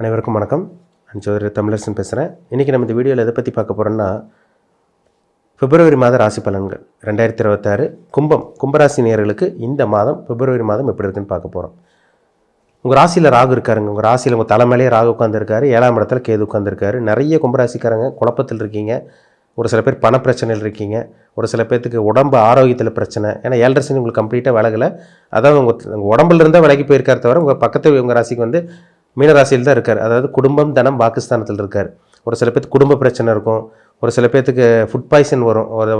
அனைவருக்கும் வணக்கம். நான் ஜோதிடர் தமிழரசன் பேசுகிறேன். இன்றைக்கி நம்ம இந்த வீடியோவில் எதை பற்றி பார்க்க போகிறோம்னா, பிப்ரவரி மாத ராசி பலன்கள் 2026 கும்பராசி நேயர்களுக்கு இந்த மாதம் பிப்ரவரி மாதம் எப்படி இருக்குன்னு பார்க்க போகிறோம். உங்கள் ராசியில் ராகு இருக்காருங்க. உங்கள் ராசியில் உங்கள் தலைமையிலே ராகு உட்காந்துருக்காரு. 7ஆம் இடத்துல கேது உட்காந்துருக்காரு. நிறைய கும்பராசிக்காரங்க குழப்பத்தில் இருக்கீங்க. ஒரு சில பேர் பணப்பிரச்சனையில் இருக்கீங்க. ஒரு சில பேர்த்துக்கு உடம்பு ஆரோக்கியத்தில் பிரச்சனை. ஏன்னா 7.5 சனி உங்களுக்கு கம்ப்ளீட்டாக விலகலை. அதாவது உங்கள் உடம்புல இருந்தால் விலகி போயிருக்காரு தவிர உங்கள் பக்கத்து உங்கள் ராசிக்கு வந்து மீனராசியில் தான் இருக்கார். அதாவது குடும்பம் தனம் பாகிஸ்தானத்தில் இருக்கார். ஒரு சில பேருக்கு குடும்ப பிரச்சனை இருக்கும். ஒரு சில பேர்த்துக்கு ஃபுட் பாய்சன் வரும். ஒரு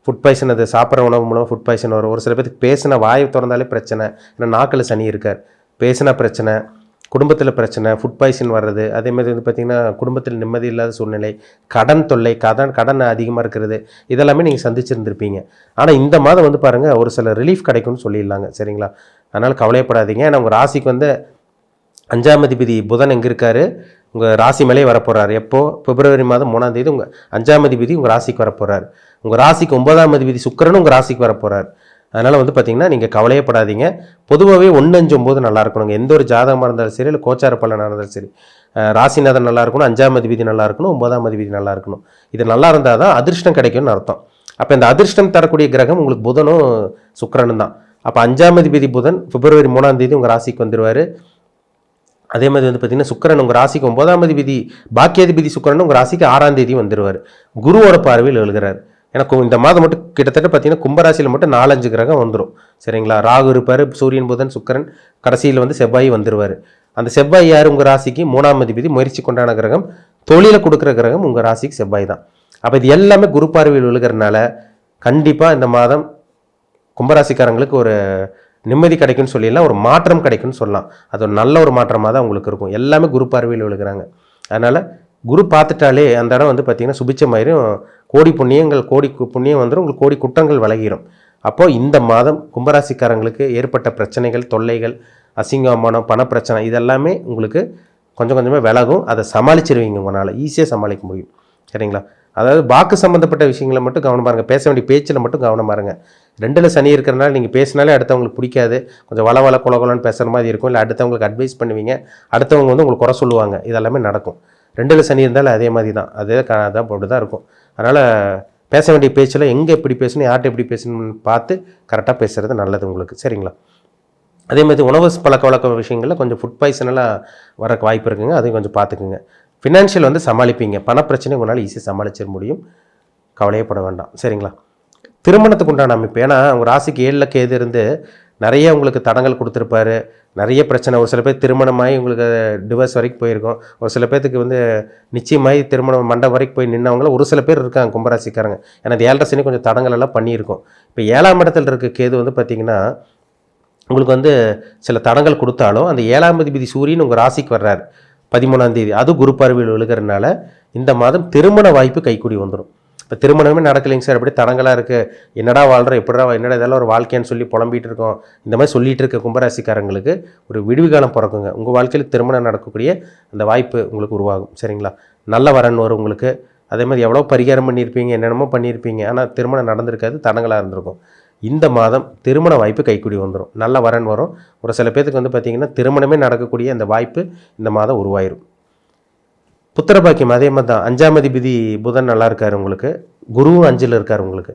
ஃபுட் பாய்சன், அது சாப்பிட்ற உணவு மூலமாக ஃபுட் பாய்சன் வரும். ஒரு சில பேருக்கு பேசின வாயை திறந்தாலே பிரச்சனை. ஏன்னா நாக்கில் சனி இருக்கார். பேசினா பிரச்சனை, குடும்பத்தில் பிரச்சனை, ஃபுட் பாய்சன் வர்றது. அதேமாதிரி வந்து பார்த்திங்கன்னா குடும்பத்தில் நிம்மதி இல்லாத சூழ்நிலை, கடன் தொல்லை, கடன் அதிகமாக இருக்கிறது, இதெல்லாமே நீங்கள் சந்திச்சிருந்துருப்பீங்க. ஆனால் இந்த மாதம் வந்து பாருங்கள் ஒரு சில ரிலீஃப் கிடைக்கும்னு சொல்லிடலாங்க. சரிங்களா? அதனால் கவலையப்படாதீங்க. ஏன்னா உங்கள் ராசிக்கு வந்து 5ஆம் அதிபதி புதன் எங்கே இருக்கார்? உங்கள் ராசி மேலே வரப்போகிறார். எப்போது? பிப்ரவரி மாதம் 3ஆம் தேதி உங்கள் 5ஆம் அதிபதி உங்கள் ராசிக்கு வரப்போகிறார். உங்கள் ராசிக்கு 9ஆம் அதிபதி சுக்கிரனும் உங்கள் ராசிக்கு வரப்போகிறார். அதனால் வந்து பார்த்திங்கன்னா நீங்கள் கவலையப்படாதீங்க. பொதுவாகவே 1, 5, 9 நல்லா இருக்கணுங்க. எந்த ஒரு ஜாதகமாக இருந்தாலும் சரி, இல்லை கோச்சார பலனாக இருந்தாலும் சரி, ராசிநாதன் நல்லா இருக்கணும், 5ஆம் அதிபதி நல்லா இருக்கணும், 9ஆம் அதிபதி நல்லா இருக்கணும். இது நல்லா இருந்தால் தான் அதிர்ஷ்டம் கிடைக்கும்னு அர்த்தம். அப்போ இந்த அதிர்ஷ்டம் தரக்கூடிய கிரகம் உங்களுக்கு புதனும் சுக்கிரனும் தான். அப்போ 5ஆம் அதிபதி புதன் பிப்ரவரி 3ஆம் தேதி உங்கள் ராசிக்கு வந்துடுவார். அதே மாதிரி வந்து பார்த்திங்கன்னா சுக்கிரன் உங்கள் ராசிக்கு 9ஆம் அதிபதி பாக்கியாதிபதி சுக்கிரன் உங்கள் ராசிக்கு 6ஆம் தேதி வந்துடுவார். குருவோட பார்வையில் எழுகிறார். எனக்கு இந்த மாதம் மட்டும் கிட்டத்தட்ட பார்த்திங்கன்னா கும்பராசியில் மட்டும் 4-5 கிரகம் வந்துடும். சரிங்களா? ராகு இருப்பார், சூரியன் புதன் சுக்கிரன், கடைசியில் வந்து செவ்வாய் வந்துடுவார். அந்த செவ்வாய் யார்? உங்கள் ராசிக்கு 3ஆம் அதிபதி, முயற்சி கொண்டான கிரகம், தொழிலை கொடுக்குற கிரகம் உங்கள் ராசிக்கு செவ்வாய் தான். அப்போ இது எல்லாமே குரு பார்வையில் விழுகிறதுனால கண்டிப்பாக இந்த மாதம் கும்பராசிக்காரங்களுக்கு ஒரு நிம்மதி கிடைக்கும்னு சொல்லிடலாம். ஒரு மாற்றம் கிடைக்கும்னு சொல்லலாம். அது ஒரு நல்ல ஒரு மாற்றமாக தான் உங்களுக்கு இருக்கும். எல்லாமே குரு பார்வையில் விழுகிறாங்க. அதனால் குரு பார்த்துட்டாலே அந்த இடம் வந்து பார்த்திங்கன்னா சுபிச்சமாயிரும். கோடி புண்ணியம் வந்துடும். உங்களுக்கு கோடி குற்றங்கள் விலகிடும். அப்போது இந்த மாதம் கும்பராசிக்காரங்களுக்கு ஏற்பட்ட பிரச்சனைகள், தொல்லைகள், அசிங்கமானம், பணப்பிரச்சனை, இதெல்லாமே உங்களுக்கு கொஞ்சம் கொஞ்சமாக விலகும். அதை சமாளிச்சிருவீங்க. உங்களால் ஈஸியாக சமாளிக்க முடியும். சரிங்களா? அதாவது வாக்கு சம்மந்தப்பட்ட விஷயங்களை மட்டும் கவனமாக இருங்க. பேச வேண்டிய பேச்சில் மட்டும் கவனமாக இருங்க. 2ல் சனி இருக்கிறனால நீங்கள் பேசினாலே அடுத்தவங்களுக்கு பிடிக்காது. கொஞ்சம் குலகுலன்னு பேசுகிற மாதிரி இருக்கும். இல்லை அடுத்தவங்களுக்கு அட்வைஸ் பண்ணுவீங்க. அடுத்தவங்க வந்து உங்களுக்கு குறை சொல்லுவாங்க. இதெல்லாமே நடக்கும். 2ல் சனி இருந்தாலும் அதே மாதிரி தான். அதான் அப்படி தான் இருக்கும். அதனால் பேச வேண்டிய பேச்சில் எங்கே எப்படி பேசணும், யார்கிட்ட எப்படி பேசணும்னு பார்த்து கரெக்டாக பேசுகிறது நல்லது உங்களுக்கு. சரிங்களா? அதே மாதிரி உணவு பழக்க விஷயங்களில் கொஞ்சம் ஃபுட் பாய்சனெல்லாம் வர வாய்ப்பு இருக்குங்க. அதையும் கொஞ்சம் பார்த்துக்குங்க. ஃபினான்ஷியல் வந்து சமாளிப்பீங்க. பணப்பிரச்சனை உங்களால் ஈஸியாக சமாளிச்சிட முடியும். கவலையப்பட வேண்டாம். சரிங்களா? திருமணத்துக்கு உண்டான அமைப்பு. ஏன்னா உங்கள் ராசிக்கு 7ல் கேது இருந்து நிறைய உங்களுக்கு தடங்கள் கொடுத்துருப்பாரு. நிறைய பிரச்சனை. ஒரு சில பேர் திருமணமாகி உங்களுக்கு டிவோர்ஸ் வரைக்கும் போயிருக்கோம். ஒரு சில பேர்த்துக்கு வந்து நிச்சயமாகி திருமணம் மண்டபம் வரைக்கும் போய் நின்றவங்கள ஒரு சில பேர் இருக்காங்க கும்பராசிக்காரங்க. ஏன்னா 7.5 சனி கொஞ்சம் தடங்கள் எல்லாம் பண்ணியிருக்கோம். இப்போ 7ஆம் இடத்துல இருக்க கேது வந்து பார்த்திங்கன்னா உங்களுக்கு வந்து சில தடங்கள் கொடுத்தாலும் அந்த 7ஆம் அதிபதி சூரியன் உங்கள் ராசிக்கு வர்றாரு 13ஆம் தேதி. அது குரு பார்வையில் விழுகிறதுனால இந்த மாதம் திருமண வாய்ப்பு கைக்கூடி வந்துடும். இப்போ திருமணமே நடக்கலைங்க சார், அப்படியே தடங்களாக இருக்குது, என்னடா வாழ்கிறோம், என்னடா இதெல்லாம் ஒரு வாழ்க்கைன்னு சொல்லி புலம்பிகிட்டு இருக்கோம், இந்த மாதிரி சொல்லிகிட்டு இருக்க கும்பராசிக்காரங்களுக்கு ஒரு விடுவி காலம் பிறக்குங்க. உங்கள் வாழ்க்கையில் திருமணம் நடக்கக்கூடிய அந்த வாய்ப்பு உங்களுக்கு உருவாகும். சரிங்களா? நல்ல வரன் வரும் உங்களுக்கு. அதே மாதிரி எவ்வளோ பரிகாரம் பண்ணியிருப்பீங்க, என்னென்னமோ பண்ணியிருப்பீங்க, ஆனால் திருமணம் நடந்திருக்காது, தடங்களாக இருந்திருக்கும். இந்த மாதம் திருமண வாய்ப்பு கைக்கூடி வந்துடும். நல்ல வரன் வரும். ஒரு சில பேருக்கு வந்து பார்த்திங்கன்னா திருமணமே நடக்கக்கூடிய அந்த வாய்ப்பு இந்த மாதம் உருவாயிரும். புத்திர பாக்கியம் அதே மாதிரி தான். 5ஆம் அதிபதி புதன் நல்லா இருக்கார் உங்களுக்கு. குருவும் 5ல் இருக்கார் உங்களுக்கு.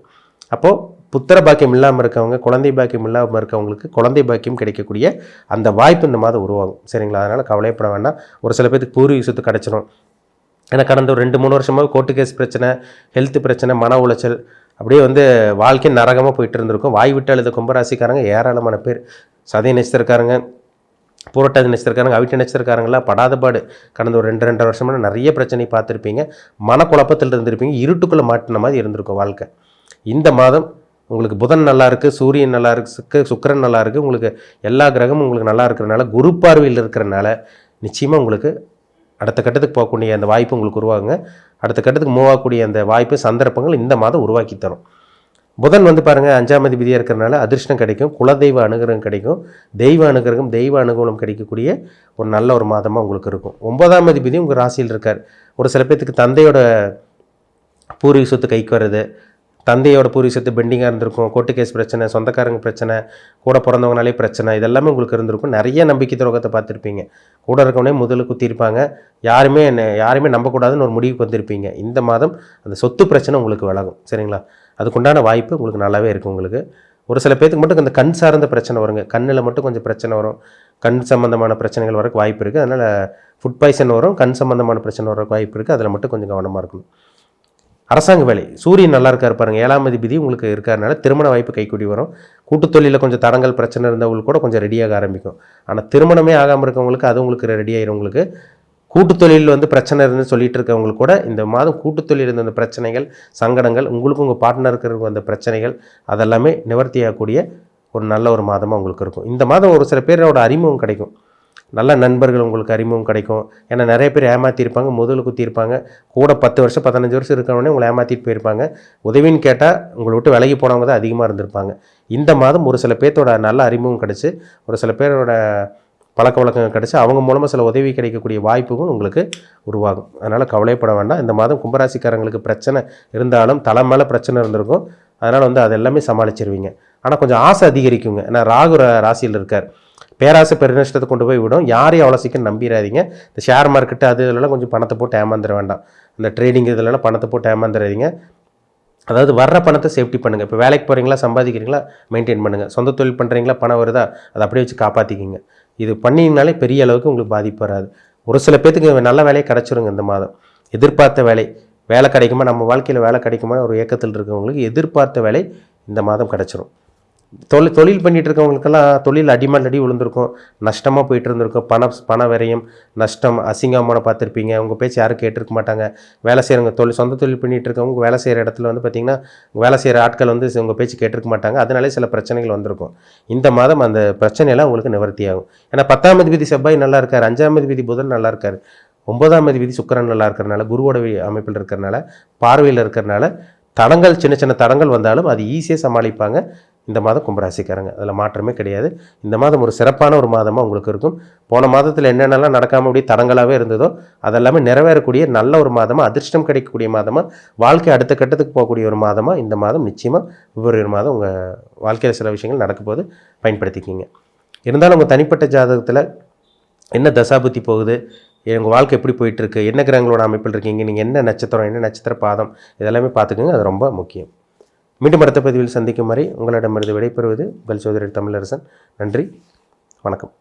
அப்போது புத்திர பாக்கியம் இல்லாமல் இருக்கவங்க, குழந்தை பாக்கியம் இல்லாமல் இருக்கவங்களுக்கு குழந்தை பாக்கியம் கிடைக்கக்கூடிய அந்த வாய்ப்பு இந்த மாதம் உருவாகும். சரிங்களா? அதனால் கவலைப்பட வேண்டாம். ஒரு சில பேருக்கு பூர்வீக சொத்து கிடச்சிடும். ஏன்னா கடந்த ஒரு 2-3 வருஷமாக கோர்ட்டு கேஸ் பிரச்சனை, ஹெல்த் பிரச்சனை, மன உளைச்சல், அப்படியே வந்து வாழ்க்கை நரகமாக போயிட்டு இருந்திருக்கும். வாய் விட்டு அழுத கும்பராசிக்காரங்க ஏராளமான பேர். சதய நட்சத்திரக்காரங்க, புரட்டாதி நட்சத்திரக்காரங்க, அவிட்ட நட்சத்திரக்காரங்களாம் படாத பாடு கடந்த ஒரு 2-2.5 வருஷமாக நிறைய பிரச்சனை பார்த்துருப்பீங்க. மனக்குழப்பத்தில் இருந்திருப்பீங்க. இருட்டுக்குள்ளே மாட்டின மாதிரி இருந்திருக்கும் வாழ்க்கை. இந்த மாதம் உங்களுக்கு புதன் நல்லா இருக்குது, சூரியன் நல்லா இருக்கு, சுக்கிரன் நல்லா இருக்குது. உங்களுக்கு எல்லா கிரகமும் உங்களுக்கு நல்லா இருக்கிறனால, குரு பார்வையில் இருக்கிறனால நிச்சயமாக உங்களுக்கு அடுத்த கட்டத்துக்கு போகக்கூடிய அந்த வாய்ப்பு உங்களுக்கு உருவாகுங்க. அடுத்த கட்டத்துக்கு மூவ் ஆகக்கூடிய அந்த வாய்ப்பு, சந்தர்ப்பங்கள் இந்த மாதம் உருவாக்கி தரும். புதன் வந்து பாருங்கள் 5ஆம் அதிபதியாக இருக்கிறனால அதிர்ஷ்டம் கிடைக்கும், குலதெய்வ அனுகிரகம் கிடைக்கும், தெய்வ அனுகிரகம், தெய்வ அனுகூலம் கிடைக்கக்கூடிய ஒரு நல்ல ஒரு மாதமாக உங்களுக்கு இருக்கும். 9ஆம் அதிபதி உங்கள் ராசியில் இருக்கார். ஒரு சில பேர்த்துக்கு தந்தையோட பூர்வீக சொத்து கைக்கு வர்றது, தந்தையோட பூர்வீகத்து பெண்டிங்காக இருந்திருக்கும், கோர்ட்டு கேஸ் பிரச்சனை, சொந்தக்காரங்க பிரச்சனை, கூட பிறந்தவங்கனாலே பிரச்சனை, இதெல்லாமே உங்களுக்கு இருந்திருக்கும். நிறைய நம்பிக்கை துரோகத்தை பார்த்துருப்பீங்க. கூட இருக்கவனே முதல்ல குத்திருப்பாங்க. யாருமே நம்பக்கூடாதுன்னு ஒரு முடிவுக்கு வந்திருப்பீங்க. இந்த மாதம் அந்த சொத்து பிரச்சனை உங்களுக்கு விலகும். சரிங்களா? அதுக்குண்டான வாய்ப்பு உங்களுக்கு நல்லாவே இருக்குது. உங்களுக்கு ஒரு சில பேத்துக்கு மட்டும் அந்த கண் சார்ந்த பிரச்சனை வருங்க. கண்ணில் மட்டும் கொஞ்சம் பிரச்சனை வரும். கண் சம்மந்தமான பிரச்சனைகள் வரக்கு வாய்ப்பு இருக்குது. அதனால் ஃபுட் பாய்சன் வரும், கண் சம்மந்தமான பிரச்சனை வரக்கு வாய்ப்பு இருக்குது. அதில் மட்டும் கொஞ்சம் கவனமாக இருக்கணும். அரசாங்க வேலை, சூரியன் நல்லா இருக்கார் பாருங்கள், 7ஆம் அதிபதி உங்களுக்கு இருக்கிறதுனால திருமண வாய்ப்பு கைக்கூடி வரும். கூட்டுத்தொழிலில் கொஞ்சம் தடங்கள் பிரச்சனை இருந்தவங்களுக்கு கூட கொஞ்சம் ரெடியாக ஆரம்பிக்கும். ஆனால் திருமணமே ஆகாமல் இருக்கவங்களுக்கு அது உங்களுக்கு ரெடி ஆயிரும். உங்களுக்கு கூட்டுத்தொழில் பிரச்சனை இருந்து சொல்லிட்டு இருக்கவங்களுக்கு கூட இந்த மாதம் கூட்டுத்தொழில் இருந்த அந்த பிரச்சனைகள், சங்கடங்கள், உங்களுக்கும் உங்கள் பார்ட்னருக்கு அந்த பிரச்சனைகள் அதெல்லாமே நிவர்த்தியாகக்கூடிய ஒரு நல்ல ஒரு மாதமாக உங்களுக்கு இருக்கும். இந்த மாதம் ஒரு சில பேரோட அறிமுகம் கிடைக்கும். நல்ல நண்பர்கள் உங்களுக்கு அறிமுகம் கிடைக்கும். ஏன்னா நிறைய பேர் ஏமாற்றிருப்பாங்க, முதல்ல குத்திருப்பாங்க. கூட 10 வருஷம் 15 வருஷம் இருக்கிறவனே உங்களை ஏமாற்றிட்டு போயிருப்பாங்க. உதவின்னு கேட்டால் உங்களை விட்டு விலகி போனவங்க தான் அதிகமாக இருந்திருப்பாங்க. இந்த மாதம் ஒரு சில பேர்த்தோட நல்ல அறிமுகம் கிடச்சி, ஒரு சில பேரோட பழக்க வழக்கங்கள் கிடச்சி, அவங்க மூலமாக சில உதவி கிடைக்கக்கூடிய வாய்ப்புகள் உங்களுக்கு உருவாகும். அதனால் கவலைப்பட வேண்டாம். இந்த மாதம் கும்பராசிக்காரங்களுக்கு பிரச்சனை இருந்தாலும் தலை மேலே பிரச்சனை இருந்திருக்கும். அதனால் அது எல்லாமே சமாளிச்சிருவீங்க. ஆனால் கொஞ்சம் ஆசை அதிகரிக்குங்க. ஏன்னா ராகு ராசியில் இருக்கார். பேராசை பெருநஷ்டத்தை கொண்டு போய் விடும். யாரையும் அவ்வளோ சீக்கிரம் நம்பிடாதீங்க. இந்த ஷேர் மார்க்கெட்டு அது இதெல்லாம் கொஞ்சம் பணத்தை போட்டு ஏமாந்துட வேண்டாம். இந்த ட்ரேடிங் இதெல்லாம் பணத்தை போட்டு ஏமாந்துடாதீங்க. அதாவது வர்ற பணத்தை சேஃப்டி பண்ணுங்கள். இப்போ வேலைக்கு போகிறீங்களா, சம்பாதிக்கிறீங்களா, மெயின்டைன் பண்ணுங்கள். சொந்த தொழில் பண்ணுறீங்களா, பணம் வருதா, அதை அப்படியே வச்சு காப்பாற்றிக்கிங்க. இது பண்ணிங்கனாலே பெரிய அளவுக்கு உங்களுக்கு பாதிப்பு வராது. ஒரு சில பேத்துக்கு நல்ல வேலையை கிடச்சிருங்க இந்த மாதம். எதிர்பார்த்த வேலை கிடைக்குமா, நம்ம வாழ்க்கையில் வேலை கிடைக்குமா ஒரு ஏக்கத்தில் இருக்கவங்களுக்கு எதிர்பார்த்த வேலை இந்த மாதம் கிடச்சிரும். தொழில் பண்ணிகிட்டு இருக்கவங்களுக்கெல்லாம் தொழில் அடிமால் அடி விழுந்திருக்கும், நஷ்டமாக போயிட்டு இருந்திருக்கும். பண விரயம், நஷ்டம், அசிங்கமான பார்த்துருப்பீங்க. உங்கள் பேச்சு யாரும் கேட்டிருக்க மாட்டாங்க. வேலை செய்கிறவங்க சொந்த தொழில் பண்ணிகிட்டு இருக்கவங்க வேலை செய்கிற இடத்துல பார்த்திங்கன்னா வேலை செய்கிற ஆட்கள் உங்கள் பேச்சு கேட்டிருக்க மாட்டாங்க. அதனாலே சில பிரச்சனைகள் வந்திருக்கும். இந்த மாதம் அந்த பிரச்சனையெல்லாம் உங்களுக்கு நிவர்த்தி ஆகும். ஏன்னா 10ஆம் அதிபதி செவ்வாய் நல்லா இருக்கார், 5ஆம் அதிபதி புதன் நல்லா இருக்கார், 9ஆம் அதிபதி சுக்கிரன் நல்லா இருக்கிறனால, குருவோட அமைப்பில் இருக்கிறனால, பார்வையில் இருக்கிறனால சின்ன சின்ன தடங்கள் வந்தாலும் அது ஈஸியாக சமாளிப்பாங்க இந்த மாதம் கும்பராசிக்காரங்க. அதில் மாற்றமே கிடையாது. இந்த மாதம் ஒரு சிறப்பான ஒரு மாதமாக உங்களுக்கு இருக்கும். போன மாதத்தில் என்னென்னலாம் நடக்காமல் அப்படியே தடங்களாகவே இருந்ததோ அதெல்லாமே நிறைவேறக்கூடிய நல்ல ஒரு மாதமாக, அதிர்ஷ்டம் கிடைக்கக்கூடிய மாதமாக, வாழ்க்கை அடுத்த கட்டத்துக்கு போகக்கூடிய ஒரு மாதமாக இந்த மாதம் நிச்சயமாக பிப்ரவரி மாதம் உங்கள் வாழ்க்கையில் சில விஷயங்கள் நடக்க போது பயன்படுத்திக்கிங்க. இருந்தாலும் உங்கள் தனிப்பட்ட ஜாதகத்தில் என்ன தசாபுத்தி போகுது, உங்கள் வாழ்க்கை எப்படி போயிட்டுருக்கு, என்ன கிரகங்களோட அமைப்பில் இருக்கீங்க, நீங்கள் என்ன நட்சத்திர பாதம், இதெல்லாமே பார்த்துக்கோங்க. அது ரொம்ப முக்கியம். மீண்டும் அடுத்த பதிவில் சந்திக்கும் வரை உங்களிடமிருந்து விடைபெறுவது உங்கள் சகோதரர் தமிழரசன். நன்றி, வணக்கம்.